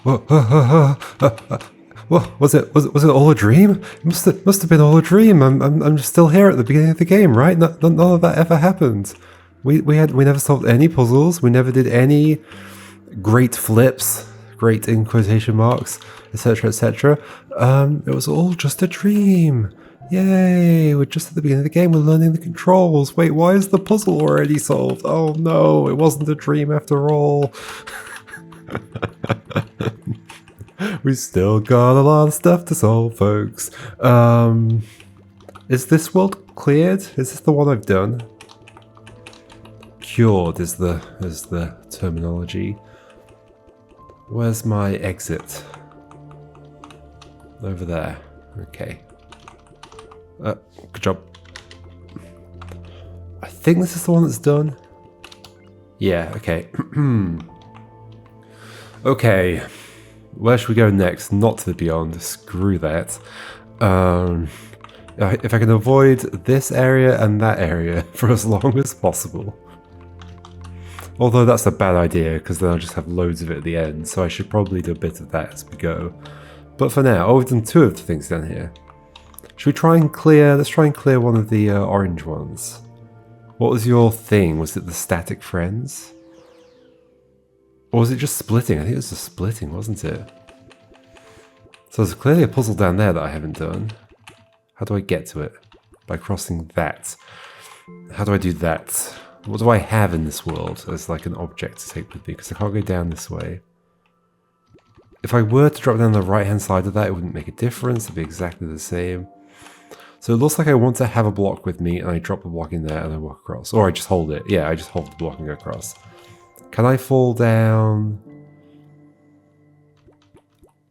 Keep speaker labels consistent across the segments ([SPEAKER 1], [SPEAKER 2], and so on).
[SPEAKER 1] What was it? Was it all a dream? It must have been all a dream. I'm just still here at the beginning of the game, right? None of that ever happened. We never solved any puzzles. We never did any great flips, great in quotation marks, etc., etc. It was all just a dream. Yay! We're just at the beginning of the game. We're learning the controls. Wait, why is the puzzle already solved? Oh no, it wasn't a dream after all. We still got a lot of stuff to solve, folks. Is this world cleared? Is this the one I've done? Cured is the terminology. Where's my exit? Over there. Okay. Good job. I think this is the one that's done. Yeah, okay. Okay. Where should we go next? Not to the beyond. Screw that. If I can avoid this area and that area for as long as possible. Although that's a bad idea, because then I'll just have loads of it at the end, so I should probably do a bit of that as we go. But for now, we've done 2 of the things down here. Should we try and clear... Let's try and clear one of the orange ones. What was your thing? Was it the static friends? Or was it just splitting? I think it was just splitting, wasn't it? So there's clearly a puzzle down there that I haven't done. How do I get to it? By crossing that. How do I do that? What do I have in this world as like an object to take with me? Because I can't go down this way. If I were to drop down the right hand side of that, it wouldn't make a difference. It'd be exactly the same. So it looks like I want to have a block with me, and I drop the block in there and I walk across. Or I just hold it. Yeah, I just hold the block and go across. Can I fall down?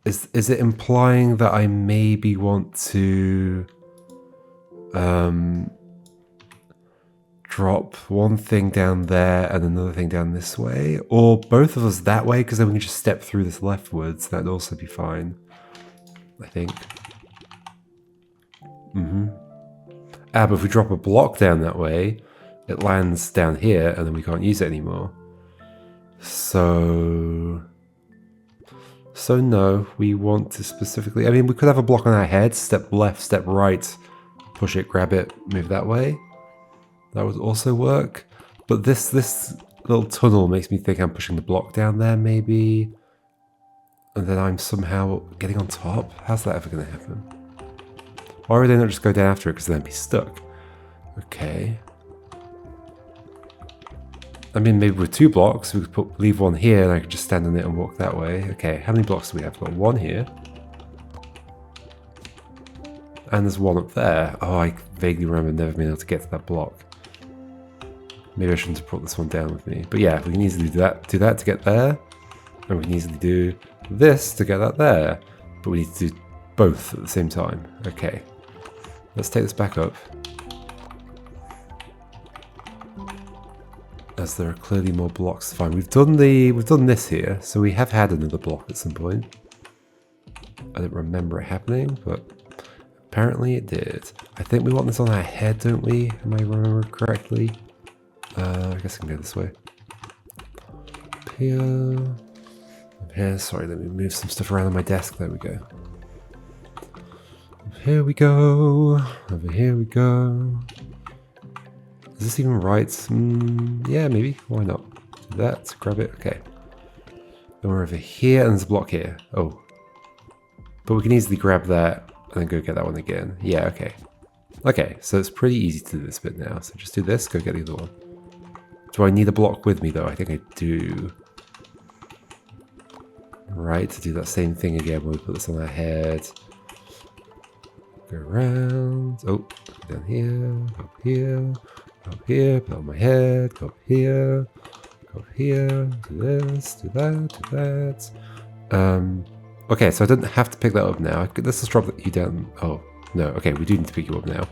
[SPEAKER 1] Is it implying that I maybe want to drop one thing down there and another thing down this way? Or both of us that way, because then we can just step through this leftwards. That'd also be fine, I think. But if we drop a block down that way, it lands down here and then we can't use it anymore. So no, we want to specifically... I mean, we could have a block on our head, step left, step right, push it, grab it, move that way. That would also work. But this little tunnel makes me think I'm pushing the block down there, maybe. And then I'm somehow getting on top. How's that ever going to happen? Why would they not just go down after it, because then I'd be stuck? Okay. I mean, maybe with 2 blocks, we could leave one here and I could just stand on it and walk that way. Okay, how many blocks do we have? We've got 1 here. And there's 1 up there. Oh, I vaguely remember never being able to get to that block. Maybe I shouldn't have brought this one down with me. But yeah, we can easily do that to get there. And we can easily do this to get that there. But we need to do both at the same time. Okay. Let's take this back up. As there are clearly more blocks to find. We've done this here, so we have had another block at some point. I don't remember it happening, but apparently it did. I think we want this on our head, don't we? Am I remembering correctly? I guess I can go this way. Up here. Up here. Sorry, let me move some stuff around on my desk. There we go. Up here we go. Over here we go. Is this even right? Yeah, maybe. Why not? Do that. Grab it. Okay. Then we're over here, and there's a block here. Oh. But we can easily grab that and then go get that one again. Yeah, okay. Okay, so it's pretty easy to do this bit now. So just do this, go get the other one. Do I need a block with me, though? I think I do. Right, to do that same thing again when we put this on our head. Go around. Oh, down here, up here. Up here, put it on my head, go up here, do this, do that, do that. Okay, so I don't have to pick that up now. Let's just drop you down. Oh, no, okay, we do need to pick you up now,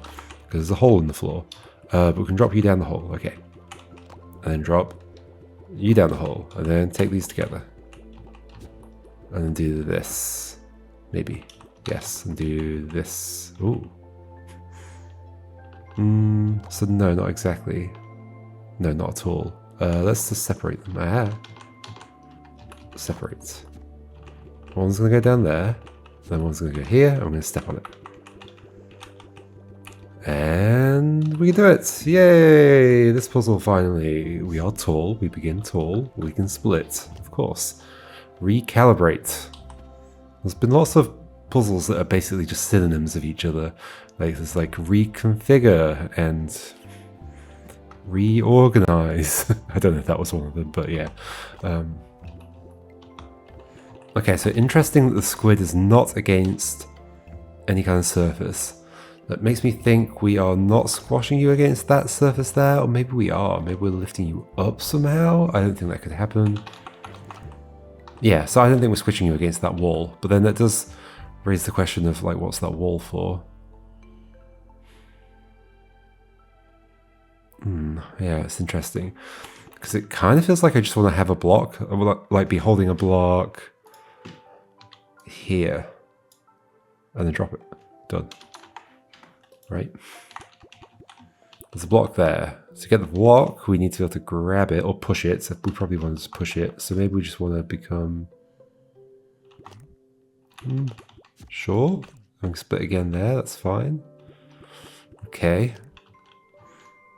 [SPEAKER 1] because there's a hole in the floor. But we can drop you down the hole, okay. And then drop you down the hole, and then take these together. And then do this, maybe. Yes, and do this. Ooh. So no, not exactly. No, not at all. Let's just separate them. Separate. One's going to go down there. Then one's going to go here. I'm going to step on it. And we can do it! Yay! This puzzle finally. We are tall. We begin tall. We can split. Of course. Recalibrate. There's been lots of puzzles that are basically just synonyms of each other. Like there's like reconfigure and reorganize. I don't know if that was one of them, but yeah. Okay, so interesting that the squid is not against any kind of surface. That makes me think we are not squashing you against that surface there, or maybe we are. Maybe we're lifting you up somehow. I don't think that could happen. Yeah, so I don't think we're squishing you against that wall. But then that does raise the question of, like, what's that wall for? Yeah, it's interesting. Because it kind of feels like I just want to have a block. I would like be holding a block here. And then drop it. Done. Right? There's a block there. To get the block, we need to be able to grab it or push it. So we probably want to push it. So maybe we just want to become... Sure. I can split again there. That's fine. Okay.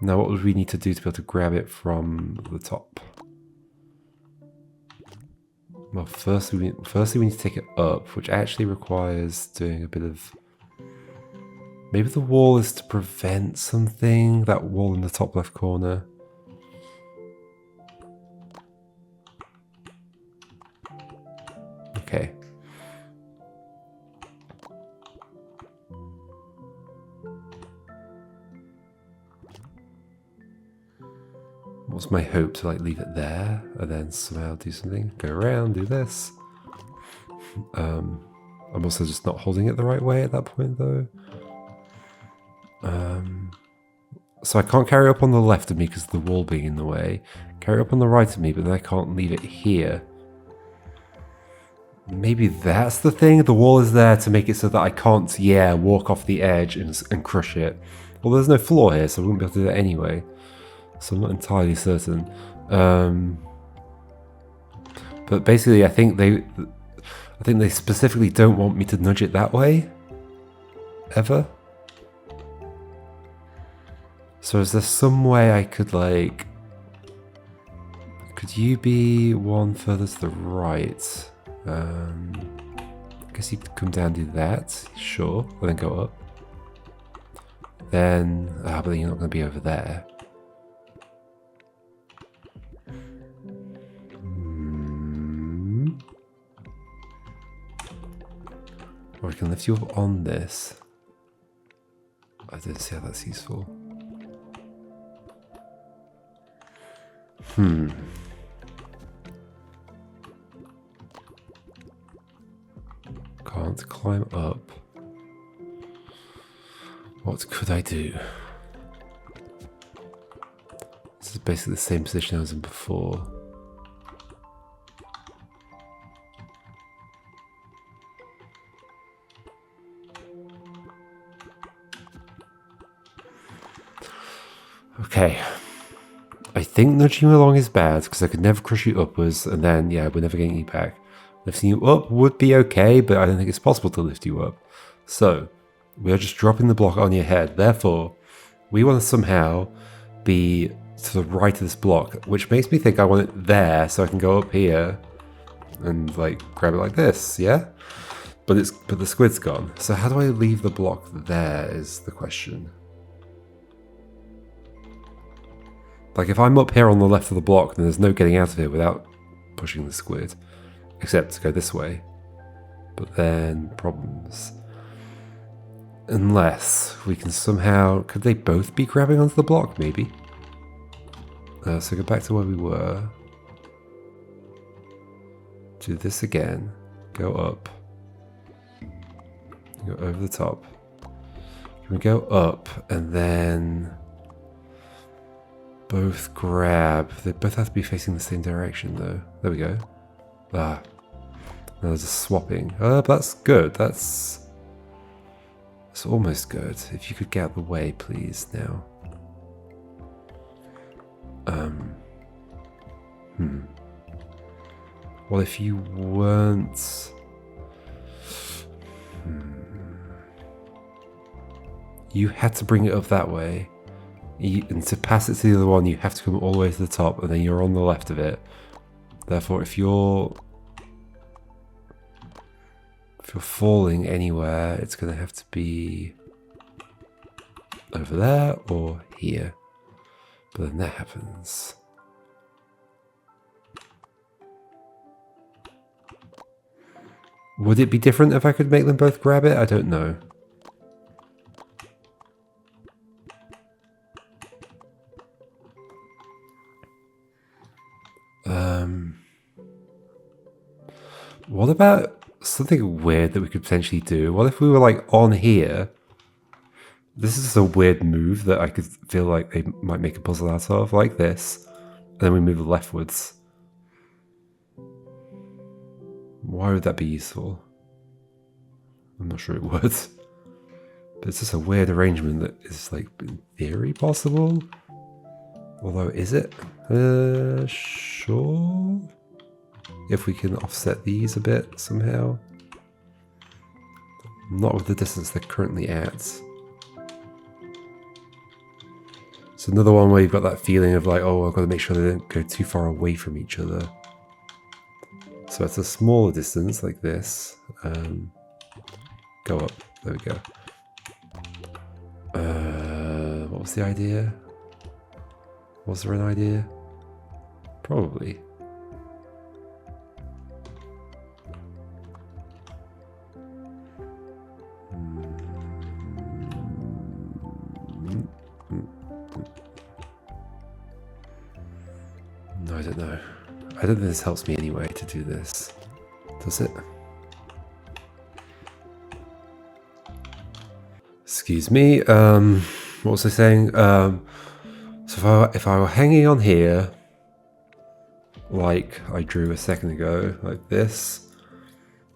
[SPEAKER 1] Now what would we need to do to be able to grab it from the top? Well, firstly we need to take it up, which actually requires doing a bit of... Maybe the wall is to prevent something, that wall in the top left corner. Okay. What's my hope? To like leave it there and then somehow do something? Go around, do this. I'm also just not holding it the right way at that point though. So I can't carry up on the left of me because of the wall being in the way. Carry up on the right of me, but then I can't leave it here. Maybe that's the thing. The wall is there to make it so that I can't, yeah, walk off the edge and crush it. Well, there's no floor here, so I wouldn't be able to do that anyway. So I'm not entirely certain. But basically, I think they specifically don't want me to nudge it that way. Ever. So is there some way I could like... Could you be one further to the right? I guess you could come down and do that. Sure. And then go up. Then... but then you're not going to be over there. Or I can lift you up on this. I don't see how that's useful. Can't climb up. What could I do? This is basically the same position I was in before. Okay. I think nudging you along is bad because I could never crush you upwards and then, yeah, we're never getting you back. Lifting you up would be okay, but I don't think it's possible to lift you up. So, we are just dropping the block on your head. Therefore, we want to somehow be to the right of this block, which makes me think I want it there so I can go up here and, like, grab it like this, yeah? But the squid's gone. So how do I leave the block there is the question. Like, if I'm up here on the left of the block, then there's no getting out of here without pushing the squid. Except to go this way. But then, problems. Unless we can somehow... Could they both be grabbing onto the block, maybe? So go back to where we were. Do this again. Go up. Go over the top. Can we go up and then... Both grab. They both have to be facing the same direction though. There we go. Ah. Now there's a swapping. But that's good. That's almost good. If you could get out of the way, please, now. Well, if you weren't... you had to bring it up that way. And to pass it to the other one, you have to come all the way to the top, and then you're on the left of it. Therefore, if you're falling anywhere, it's going to have to be over there or here. But then that happens. Would it be different if I could make them both grab it? I don't know. What about something weird that we could potentially do? What if we were like on here? This is a weird move that I could feel like they might make a puzzle out of, like this. And then we move leftwards. Why would that be useful? I'm not sure it would. But it's just a weird arrangement that is, like, in theory possible. Although, is it? Sure. If we can offset these a bit somehow. Not with the distance they're currently at. So another one where you've got that feeling of like, oh, I've got to make sure they don't go too far away from each other. So it's a smaller distance like this. Go up. There we go. What was the idea? Was there an idea? Probably. No, I don't know. I don't think this helps me anyway to do this. Does it? Excuse me. What was I saying? So if I were hanging on here, like I drew a second ago, like this,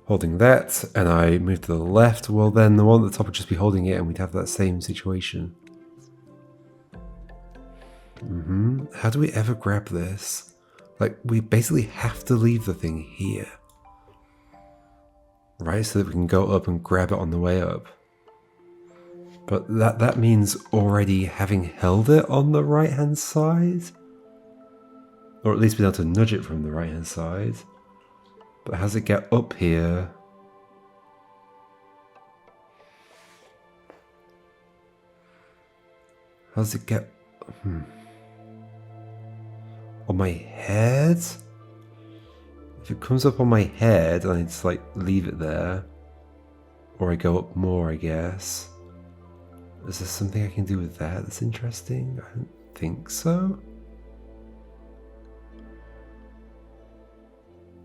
[SPEAKER 1] holding that, and I move to the left, well then the one at the top would just be holding it and we'd have that same situation. How do we ever grab this? Like, we basically have to leave the thing here. Right, so that we can go up and grab it on the way up. But that means already having held it on the right-hand side. Or at least being able to nudge it from the right-hand side. But how does it get up here? How does it get... on my head? If it comes up on my head, I need to like leave it there. Or I go up more, I guess. Is there something I can do with that that's interesting? I don't think so.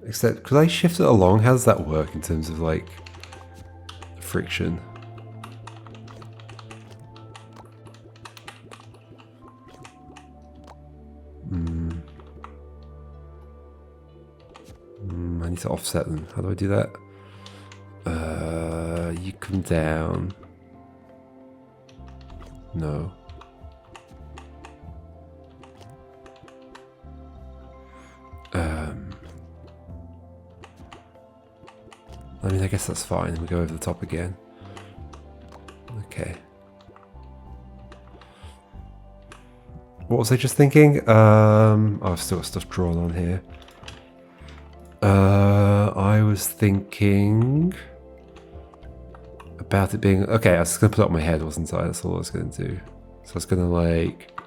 [SPEAKER 1] Except, could I shift it along? How does that work in terms of like friction? I need to offset them. How do I do that? You come down. No. I mean, I guess that's fine. We go over the top again. Okay. What was I just thinking? Oh, I've still got stuff drawn on here. I was thinking about it being... Okay, I was going to put it on my head, wasn't I? That's all I was going to do. So I was going to, like...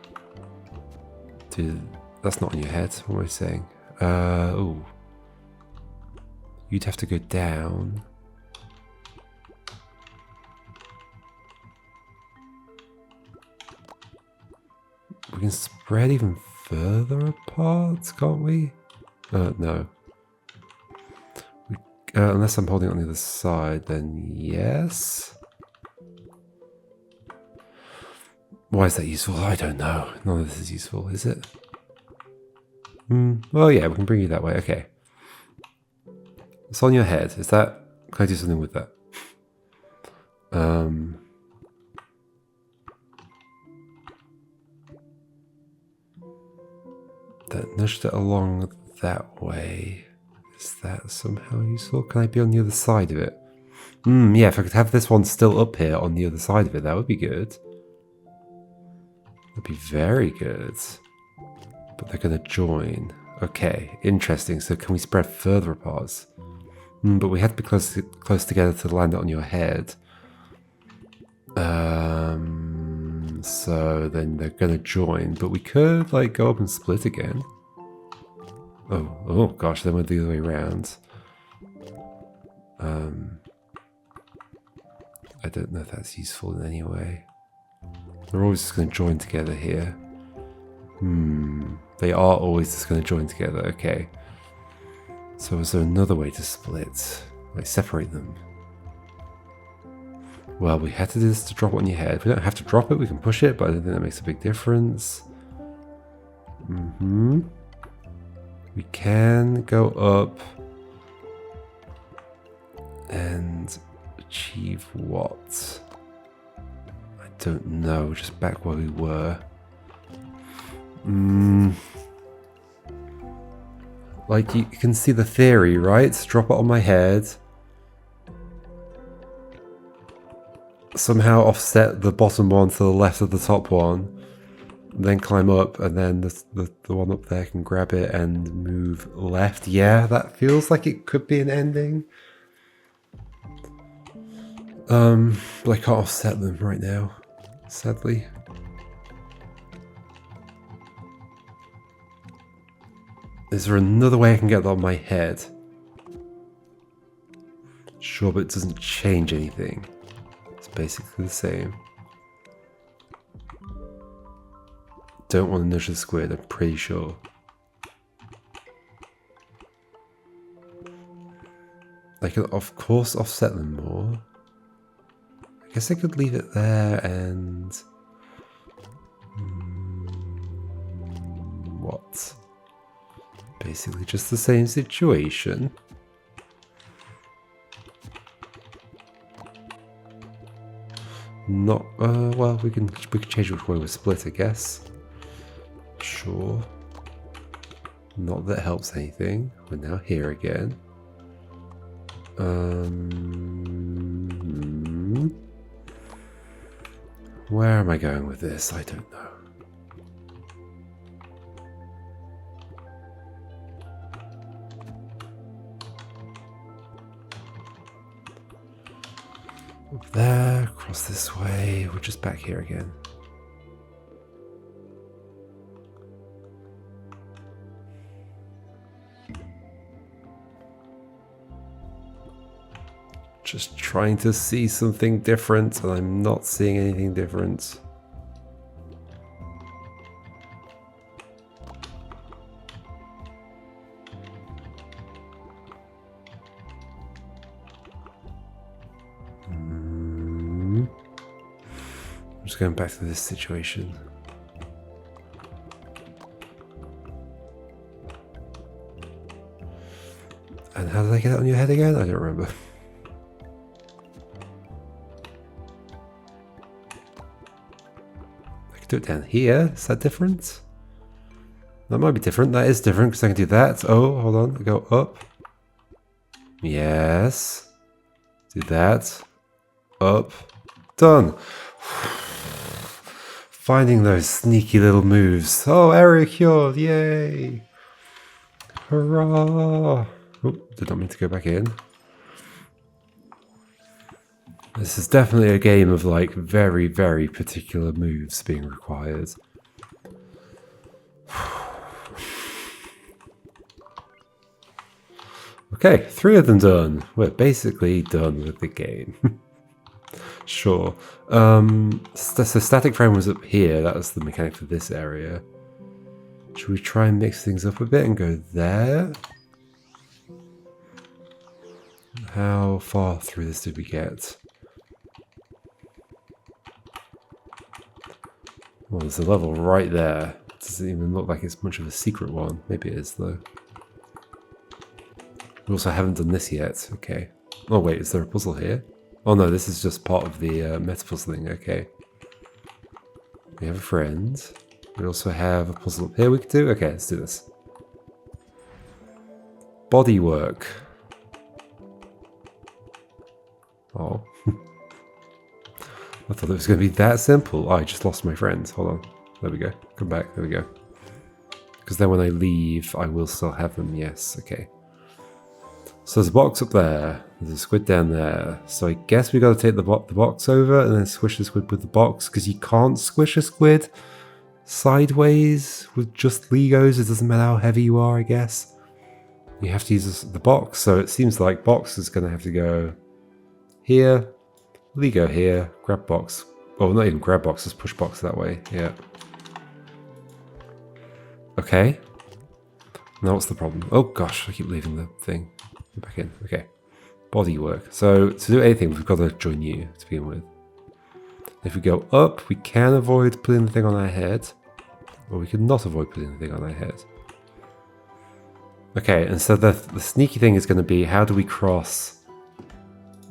[SPEAKER 1] do... That's not on your head. What am I saying? Ooh. You'd have to go down. We can spread even further apart, can't we? No. Unless I'm holding it on the other side, then yes. Why is that useful? I don't know. None of this is useful, is it? Well, yeah, we can bring you that way. Okay. It's on your head. Is that... Can I do something with that? That nudged it along that way. Is that somehow useful? Can I be on the other side of it? Yeah, if I could have this one still up here on the other side of it, that would be good. That'd be very good. But they're going to join. Okay, interesting. So can we spread further apart? But we have to be close together to land it on your head. So then they're going to join. But we could, like, go up and split again. Oh gosh, then we're the other way around. I don't know if that's useful in any way. They're always just going to join together here. They are always just going to join together. Okay. So is there another way to split? Like separate them? Well, we had to do this to drop it on your head. We don't have to drop it, we can push it, but I don't think that makes a big difference. We can go up and achieve what? I don't know, just back where we were. Like, you can see the theory, right? Drop it on my head. Somehow offset the bottom one to the left of the top one. Then climb up, and then the one up there can grab it and move left. Yeah, that feels like it could be an ending. But I can't offset them right now, sadly. Is there another way I can get that on my head? Sure, but it doesn't change anything. It's basically the same. Don't want to nudge the squid, I'm pretty sure. I can, of course, offset them more. I guess I could leave it there and... what? Basically just the same situation. Not, well, we can change which way we split, I guess. Sure. Not that it helps anything. We're now here again. Where am I going with this? I don't know. Up there, across this way. We're just back here again. Just trying to see something different, and I'm not seeing anything different. I'm just going back to this situation. And how did I get it on your head again? I don't remember. Do it down here. Is that different? That might be different. That is different because I can do that. Oh, hold on. Go up. Yes. Do that. Up. Done. Finding those sneaky little moves. Oh, area cured. Yay. Hurrah. Oh, did not mean to go back in. This is definitely a game of like very, very particular moves being required. Okay, 3 of them done. We're basically done with the game. Sure. So static frame was up here. That was the mechanic for this area. Should we try and mix things up a bit and go there? How far through this did we get? Well, there's a level right there. It doesn't even look like it's much of a secret one. Maybe it is, though. We also haven't done this yet. Okay. Oh, wait, is there a puzzle here? Oh, no, this is just part of the meta puzzling. Okay. We have a friend. We also have a puzzle up here we can do. Okay, let's do this. Bodywork. Oh. I thought it was going to be that simple. Oh, I just lost my friends. Hold on. There we go. Come back. There we go. Because then when I leave, I will still have them. Yes. Okay. So there's a box up there. There's a squid down there. So I guess we got to take the box over and then squish the squid with the box. Because you can't squish a squid sideways with just Legos. It doesn't matter how heavy you are, I guess. You have to use the box. So it seems like box is going to have to go here. Ligo here, grab box. Oh, not even grab box, just push box that way. Yeah. Okay. Now what's the problem? Oh gosh, I keep leaving the thing. Get back in. Okay. Bodywork. So to do anything, we've got to join you to begin with. If we go up, we can avoid putting the thing on our head. Or we can not avoid putting the thing on our head. Okay, and so the sneaky thing is going to be, how do we cross?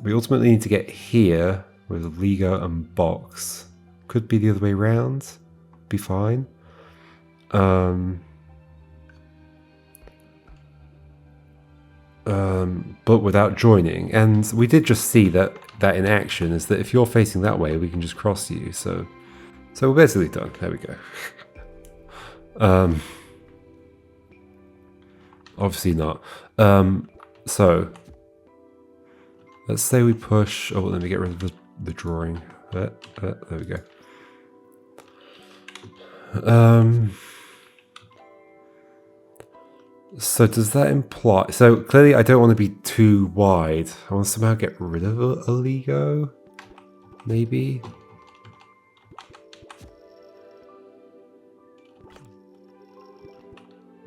[SPEAKER 1] We ultimately need to get here with Ligo and box. Could be the other way around. Be fine. But without joining. And we did just see that in action is that if you're facing that way, we can just cross you. So we're basically done. There we go. Obviously not. So let's say we push. Oh, let me get rid of the drawing. There we go. So does that imply... So clearly I don't want to be too wide. I want to somehow get rid of a Ligo. Maybe.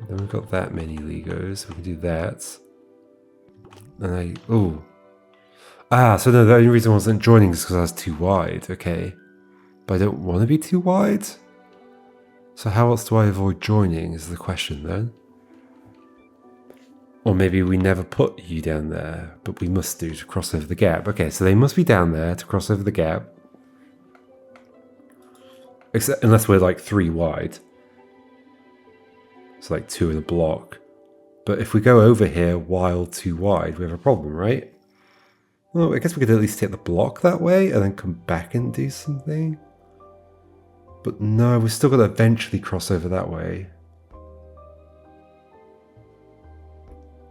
[SPEAKER 1] Then we've got that many Legos. We can do that. And ooh. Ah, so no, the only reason I wasn't joining is because I was too wide. Okay. But I don't want to be too wide. So how else do I avoid joining is the question then. Or maybe we never put you down there, but we must do to cross over the gap. Okay, so they must be down there to cross over the gap. Except unless we're like 3 wide. So like 2 in a block. But if we go over here while 2 wide, we have a problem, right? Well, I guess we could at least take the block that way and then come back and do something. But no, we're still going to eventually cross over that way.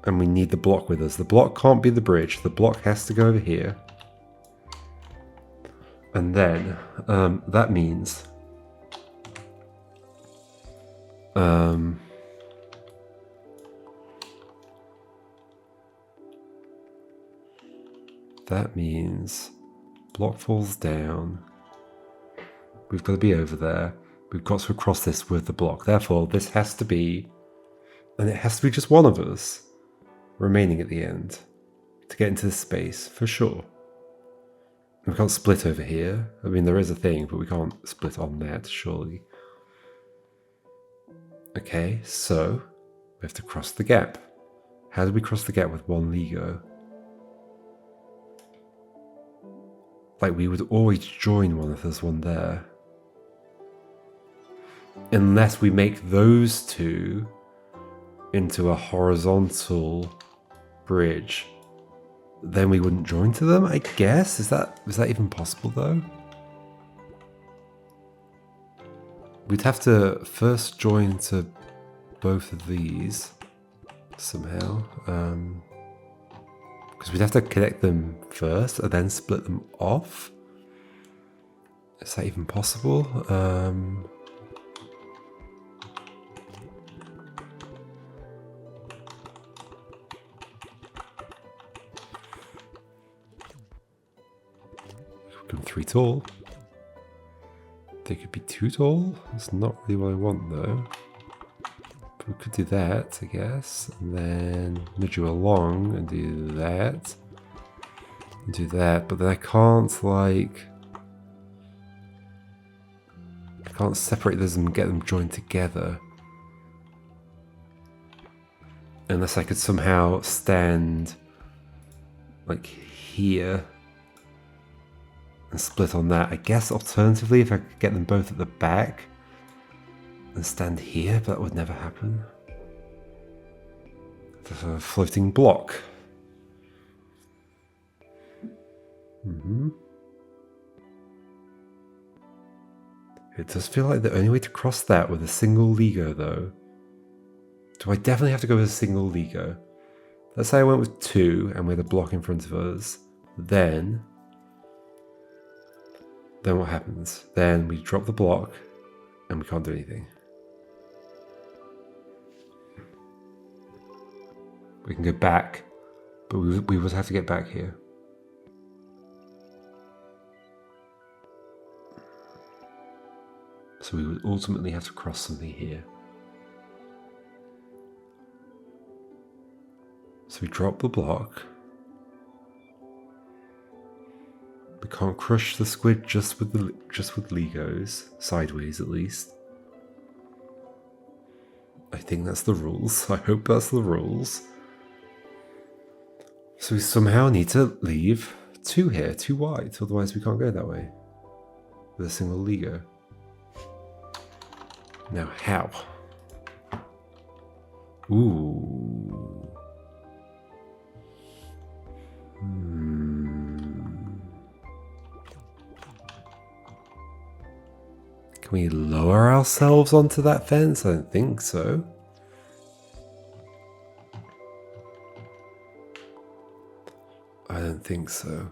[SPEAKER 1] And we need the block with us. The block can't be the bridge. The block has to go over here. And then that means... that means block falls down. We've got to be over there. We've got to cross this with the block. Therefore, this has to be... And it has to be just one of us remaining at the end to get into this space, for sure. We can't split over here. I mean, there is a thing, but we can't split on that, surely. Okay, so we have to cross the gap. How do we cross the gap with 1 Ligo? Like, we would always join one if there's one there. Unless we make those 2 into a horizontal bridge, then we wouldn't join to them, I guess? Is that even possible, though? We'd have to first join to both of these somehow. Because we'd have to connect them first and then split them off. Is that even possible? Become 3 tall. They could be 2 tall. That's not really what I want though. But we could do that, I guess. And then move you along and do that. And do that. But then I can't like... I can't separate those and get them joined together. Unless I could somehow stand like here and split on that. I guess alternatively if I could get them both at the back and stand here, but that would never happen. There's a floating block. It does feel like the only way to cross that with a single Ligo, though. Do I definitely have to go with a single Ligo? Let's say I went with 2 and we had a block in front of us. Then what happens? Then we drop the block and we can't do anything. We can go back, but we would have to get back here. So we would ultimately have to cross something here. So we drop the block. We can't crush the squid just with Legos, sideways at least. I think that's the rules. I hope that's the rules. So we somehow need to leave 2 here, 2 wide, otherwise we can't go that way with a single Lego. Now how? Ooh. Can we lower ourselves onto that fence? I don't think so. I don't think so.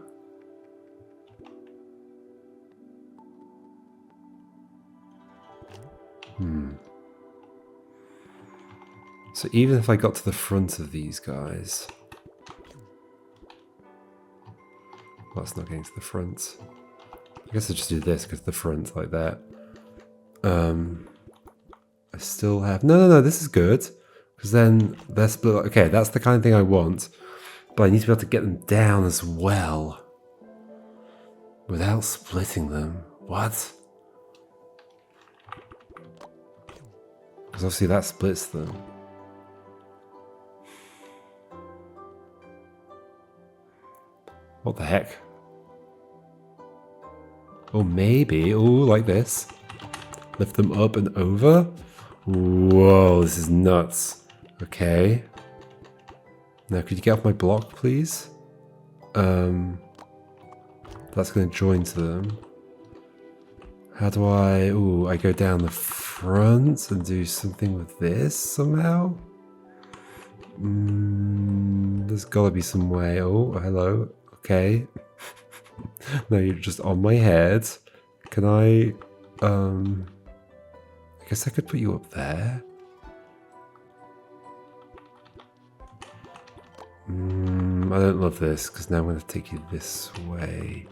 [SPEAKER 1] So even if I got to the front of these guys... Well, it's not getting to the front. I guess I'll just do this because the front like that. I still have... No, this is good. Because then they're split... Okay, that's the kind of thing I want. But I need to be able to get them down as well. Without splitting them. What? Because obviously that splits them. What the heck? Or maybe... Oh, like this. Lift them up and over. Whoa, this is nuts. Okay. Now, could you get off my block, please? That's going to join to them. How do I... Ooh, I go down the front and do something with this somehow? There's got to be some way. Oh, hello. Okay. No, you're just on my head. Can I... I guess I could put you up there. I don't love this, because now I'm going to take you this way.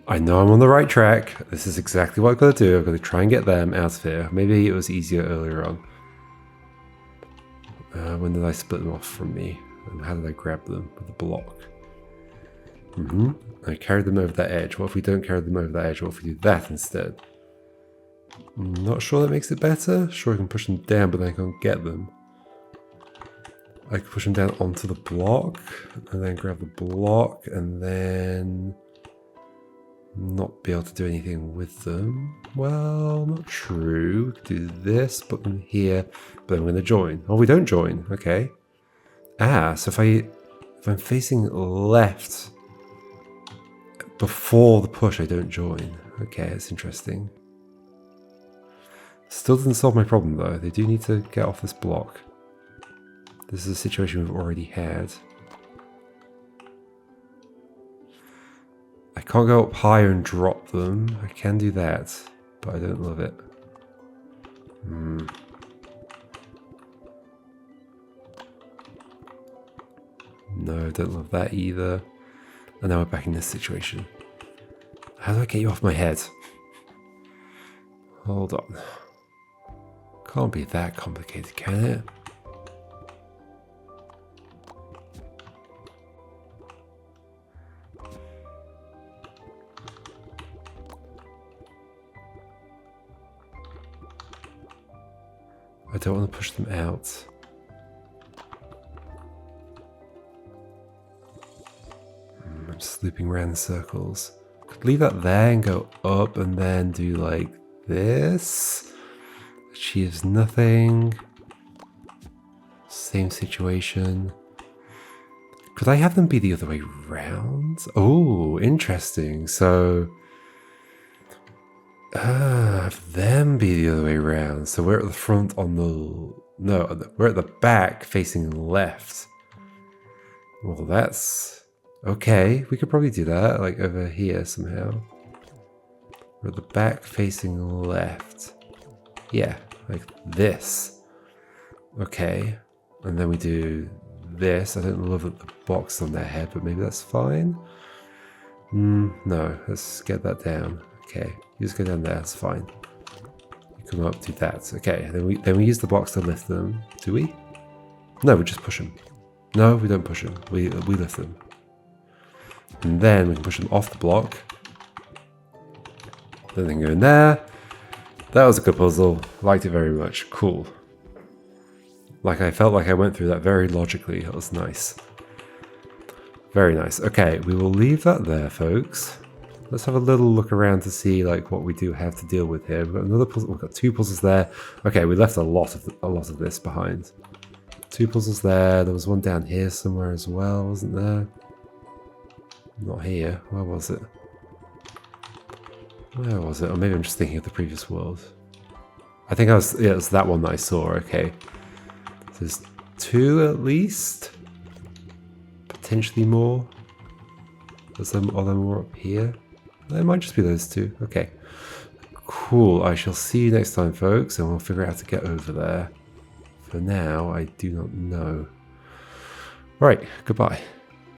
[SPEAKER 1] I know I'm on the right track. This is exactly what I've got to do. I've got to try and get them out of here. Maybe it was easier earlier on. When did I split them off from me? And how did I grab them with the block? I carried them over that edge. What if we don't carry them over that edge? What if we do that instead? I'm not sure that makes it better. Sure, I can push them down, but then I can't get them. I can push them down onto the block, and then grab the block, and then not be able to do anything with them. Well, not true. Do this, put them here, but then we're going to join. Oh, we don't join. Okay. Ah, so if I'm facing left before the push, I don't join. Okay, that's interesting. Still doesn't solve my problem though. They do need to get off this block. This is a situation we've already had. I can't go up higher and drop them. I can do that, but I don't love it. No, don't love that either. And now we're back in this situation. How do I get you off my head? Hold on. Can't be that complicated, can it? I don't want to push them out. I'm just looping around in circles. Could leave that there and go up and then do like this. Achieves nothing. Same situation. Could I have them be the other way round? Oh, interesting. So, have them be the other way round. So we're at the front on the... No, we're at the back facing left. Well, that's... Okay, we could probably do that, like over here somehow. We're at the back facing left. Yeah, like this. Okay, and then we do this. I don't love the box on their head, but maybe that's fine. No, let's get that down. Okay, you just go down there, that's fine. You come up, do that. Okay, then we use the box to lift them. Do we? No, we just push them. No, we don't push them. We lift them. And then we can push them off the block. Then they can go in there. That was a good puzzle. Liked it very much. Cool. Like, I felt like I went through that very logically. That was nice. Very nice. Okay, we will leave that there, folks. Let's have a little look around to see like what we do have to deal with here. We've got another puzzle. We've got 2 puzzles there. Okay, we left a lot of this behind. 2 puzzles there. There was one down here somewhere as well, wasn't there? Not here. Where was it? Where was it? Or maybe I'm just thinking of the previous world. I think I was... Yeah, it's that one that I saw. Okay. So there's 2 at least. Potentially more. Are there more up here? It might just be those 2. Okay. Cool. I shall see you next time, folks, and we'll figure out how to get over there. For now, I do not know. Right. Goodbye.